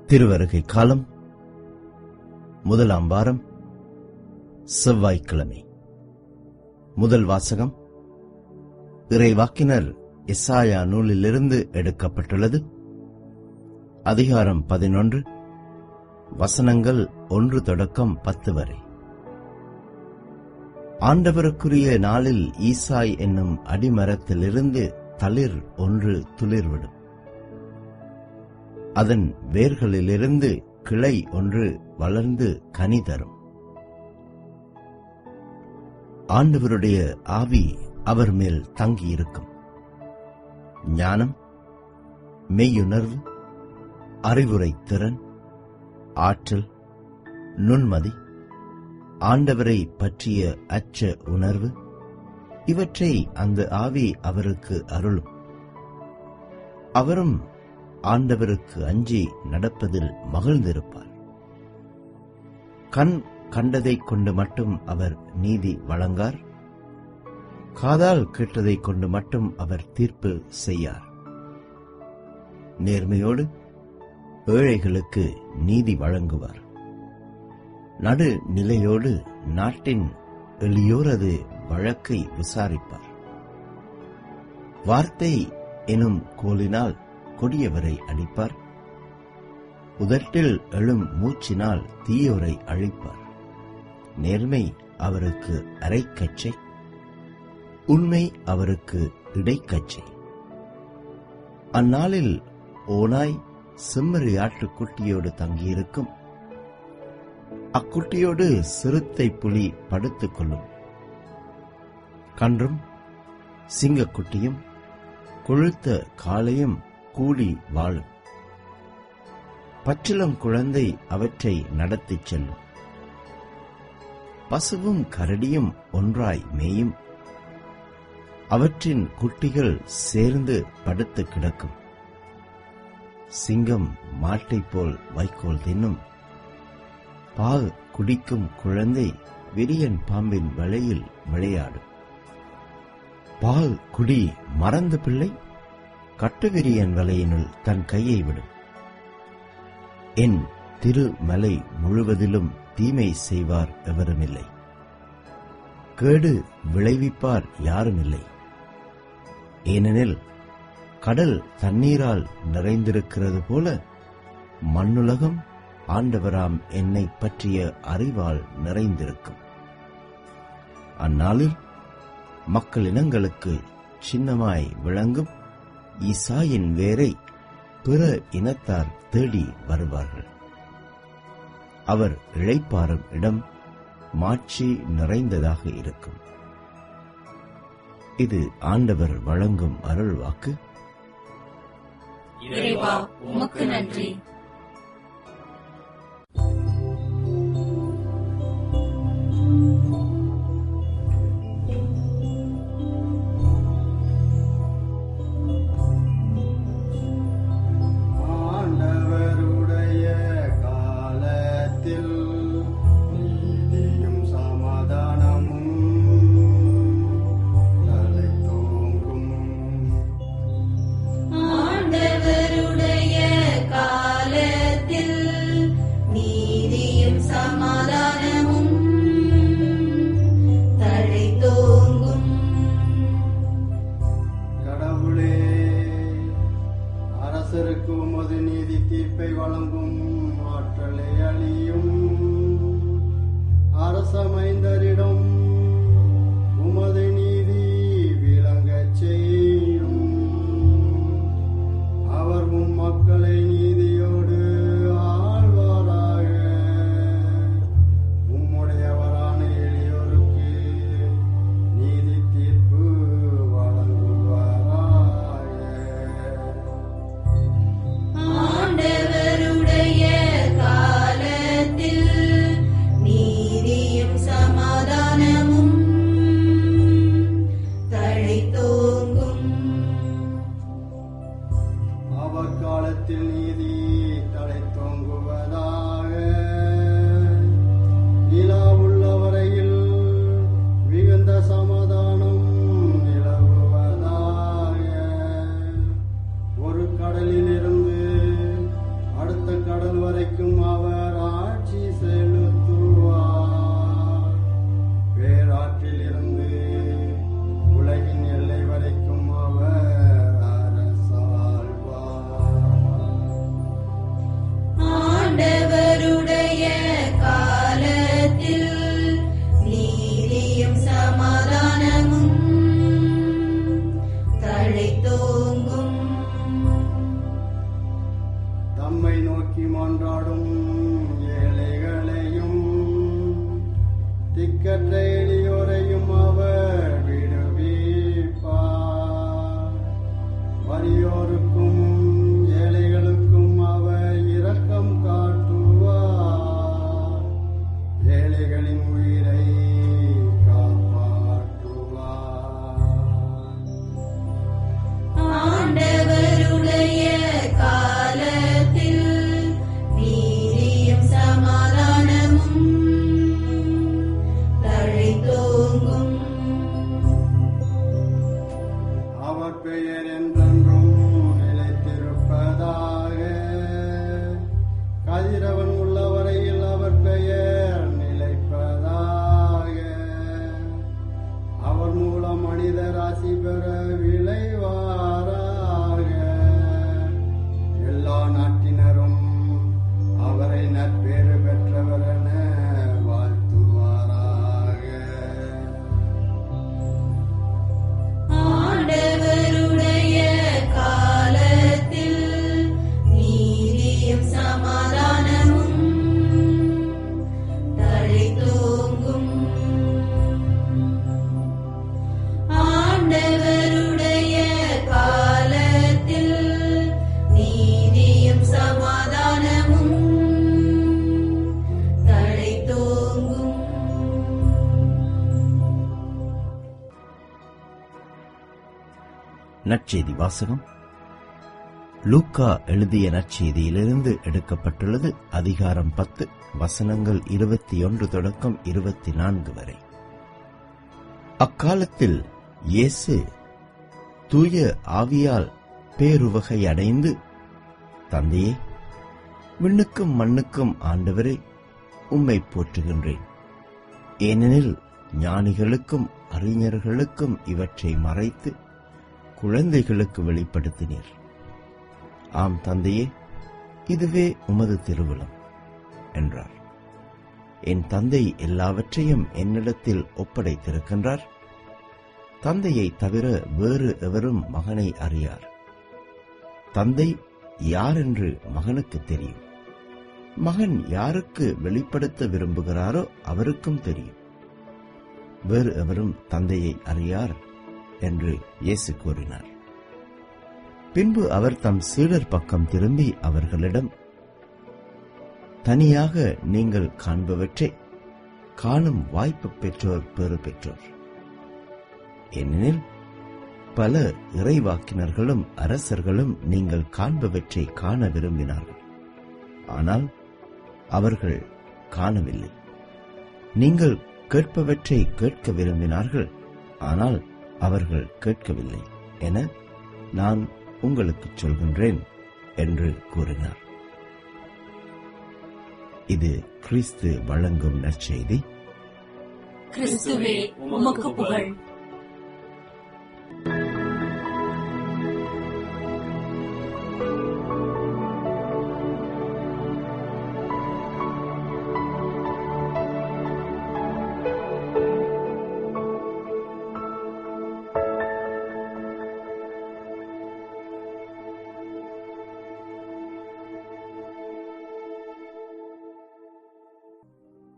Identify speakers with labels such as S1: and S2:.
S1: திருவருகை காலம் முதலாம் வாரம் செவ்வாய்க்கிழமை. முதல் வாசகம் இறைவாக்கினர் எசாயா நூலிலிருந்து எடுக்கப்பட்டுள்ளது. அதிகாரம் 11, வசனங்கள் 1 தொடக்கம் 10 வரை. ஆண்டவருக்குரிய நாளில் ஈசாய் என்னும் அடிமரத்திலிருந்து தளிர் ஒன்று துளிர்விடும். அதன் வேர்களிலிருந்து கிளை ஒன்று வளர்ந்து கனி தரும். ஆண்டவருடைய ஆவி அவர் மேல் தங்கியிருக்கும். ஞானம், மெய்யுணர்வு, அறிவுரை திறன், ஆற்றல், நுண்மதி, ஆண்டவரை பற்றிய அச்ச உணர்வு, இவற்றை அந்த ஆவி அவருக்கு அருளும். அவரும் ஆண்டவருக்கு அஞ்சி நடப்பதில் மகிழ்ந்திருப்பார். கண் கண்டதைக் கொண்டு மட்டும் அவர் நீதி வழங்கார். காதால் கேட்டதைக் கொண்டு மட்டும் அவர் தீர்ப்பு செய்யார். நேர்மையோடு ஏழைகளுக்கு நீதி வழங்குவார். நடுநிலையோடு நாட்டின் எளியோரது வழக்கை விசாரிப்பார். வார்த்தை எனும் கோலினால் கொடியவரை அடிப்பார். உதட்டில் எழும் மூச்சினால் தீயோரை அழிப்பார். நேர்மை அவருக்கு அரைக்கச்சை, உண்மை அவருக்கு இடைக்கச்சை. அந்நாளில் ஓநாய் செம்மறி ஆட்டுக்குட்டியோடு தங்கியிருக்கும். அக்குட்டியோடு சிறுத்தை புலி படுத்துக் கொள்ளும். கன்றும் சிங்கக்குட்டியும் கொழுத்த காளையும் கூடி வாழும். பச்சிளம் குழந்தை அவற்றை நடத்திச் செல்லும். பசுவும் கரடியும் ஒன்றாய் மேயும். அவற்றின் குட்டிகள் சேர்ந்து படுத்து கிடக்கும். சிங்கம் மாட்டைப் போல் வைக்கோல் தின்னும். பால் குடிக்கும் குழந்தை விரியன் பாம்பின் வலையில் விளையாடும். பால் குடி மறந்த பிள்ளை கட்டுவிரியன் வலையினுள் தன் கையை விடும். என் திருமலை முழுவதிலும் தீமை செய்வார் எவருமில்லை. கேடு விளைவிப்பார் யாருமில்லை. ஏனெனில் கடல் தண்ணீரால் நிறைந்திருக்கிறது போல மண்ணுலகம் ஆண்டவராம் என்னை பற்றிய அறிவால் நிறைந்திருக்கும். அந்நாளில் மக்கள் இனங்களுக்கு சின்னமாய் விளங்கும் ஈசாயின் வேரை பிற இனத்தார் தேடி வருவார்கள். அவர் இளைப்பாறும் இடம் மாட்சி நிறைந்ததாக இருக்கும். இது ஆண்டவர் வழங்கும் அருள் வாக்கு.
S2: இறைவா, உமக்கு நன்றி.
S3: கடலிலிருந்து அடுத்த கடல் வரைக்கும் அவர் ஆட்சி செலுத்துவார். பேராற்றில் இருந்து உலகின் எல்லை வரைக்கும் அவர் அரசாழ்வார்.
S2: ஆண்டவருடைய காலத்தில் நீதியும் சமாதானமும் தழைத்தோங்கும்.
S3: தம்மை நோக்கி மன்றாடும் ஏழைகளையும் திக்கற்ற எளியோரையும் அவர் விடுவிப்பார். வறியோருக்கும் ஏழைகளுக்கும் அவர் இரக்கம் காட்டுவார். ஏழைகளின் உயிரை காப்பாற்றுவார்.
S2: ஆண்டவருடைய காலத்தில் நீதியும் சமாதானமும் தழைத்தோங்கும்.
S3: அவர் பெயர் என்றென்றும் நிலைத்திருப்பதாக. கதிரவன் உள்ள வரையில் அவர் பெயர் நிலைப்பதாக. அவர் மூலம் மனிதர் ஆசி பெற விளைவாராக. எல்லா நாட்டினரும் அவரை நற்பேறு பெற்றவர் என வாழ்த்துவாராக.
S2: ஆண்டவருடைய காலத்தில் நீதியும் சமாதானமும் தழைத்தோங்கும். ஆண்டவருடைய காலத்தில் நீதியும் சமாதானமும் தழைத்தோங்கும்.
S1: நற்செய்தி வாசகம். லூக்கா எழுதிய நற்செய்தியிலிருந்து எடுக்கப்பட்டுள்ளது. அதிகாரம் 10, வசனங்கள் 21 தொடக்கம் 24 வரை. அக்காலத்தில் இயேசு தூய ஆவியால் பேருவகை அடைந்து, தந்தையே, விண்ணுக்கும் மண்ணுக்கும் ஆண்டவரே, உம்மை போற்றுகின்றேன். ஏனெனில் ஞானிகளுக்கும் அறிஞர்களுக்கும் இவற்றை மறைத்து குழந்தைகளுக்கு வெளிப்படுத்தினீர். ஆம் தந்தையே, இதுவே உமது திருவுளம் என்றார். என் தந்தை எல்லாவற்றையும் என்னிடத்தில் ஒப்படைத்திருக்கின்றார். தந்தையை தவிர வேறு எவரும் மகனை அறியார். தந்தை யார் என்று மகனுக்கு தெரியும். மகன் யாருக்கு வெளிப்படுத்த விரும்புகிறாரோ அவருக்கும் தெரியும். வேறு எவரும் தந்தையை அறியார் என்று இயேசு கூறினார். பின்பு அவர் தம் சீடர் பக்கம் திரும்பி அவர்களிடம், தனியாக நீங்கள் காண்பவற்றை காணும் வாய்ப்பு பெற்றோர் பேறு பெற்றோர். ஏனெனில் பல இறைவாக்கினர்களும் அரசர்களும் நீங்கள் காண்பவற்றை காண விரும்பினார்கள், ஆனால் அவர்கள் காணவில்லை. நீங்கள் கேட்பவற்றை கேட்க விரும்பினார்கள், ஆனால் அவர்கள் கேட்கவில்லை என நான் உங்களுக்கு சொல்கின்றேன் என்று கூறினார். இது கிறிஸ்து வழங்கும் நற்செய்தி.
S2: கிறிஸ்துவே, உமக்கு புகழ்.